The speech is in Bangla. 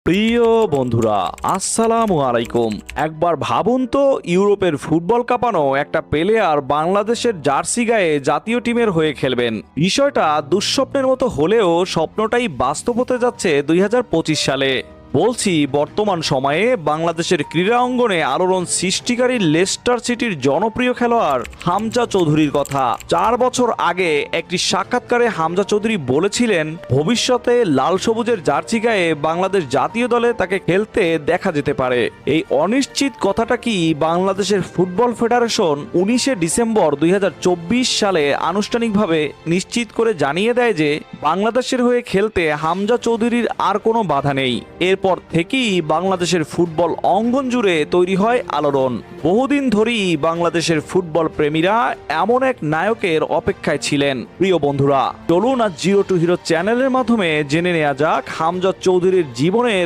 প্রিয় বন্ধুরা, আসসালামু আলাইকুম। একবার ভাবুন তো, ইউরোপের ফুটবল কাঁপানো একটা প্লেয়ার বাংলাদেশের জার্সি গায়ে জাতীয় টিমের হয়ে খেলবেন। বিষয়টা দুঃস্বপ্নের মতো হলেও স্বপ্নটাই বাস্তব হতে যাচ্ছে 2025 সালে। বলছি বর্তমান সময়ে বাংলাদেশের ক্রীড়া অঙ্গনে আলোড়ন সৃষ্টিকারী লেস্টার সিটির জনপ্রিয় খেলোয়াড় হামজা চৌধুরীর কথা। 4 বছর আগে একটি সাক্ষাৎকারে হামজা চৌধুরী বলেছিলেন, ভবিষ্যতে লাল সবুজের জার্সি গায়ে বাংলাদেশ জাতীয় দলে তাকে খেলতে দেখা যেতে পারে। এই অনিশ্চিত কথাটা কি বাংলাদেশের ফুটবল ফেডারেশন 19শে ডিসেম্বর 2024 সালে আনুষ্ঠানিকভাবে নিশ্চিত করে জানিয়ে দেয় যে বাংলাদেশের হয়ে খেলতে হামজা চৌধুরীর আর কোনো বাধা নেই। এরপর থেকেই বাংলাদেশের ফুটবল অঙ্গন জুড়ে তৈরি হয় আলোড়ন। বহুদিন ধরেই বাংলাদেশের ফুটবল প্রেমীরা এমন এক নায়কের অপেক্ষায় ছিলেন। প্রিয় বন্ধুরা, চলুন আজ জিরো টু হিরো চ্যানেলের মাধ্যমে জেনে নেওয়া যাক হামজা চৌধুরীর জীবনের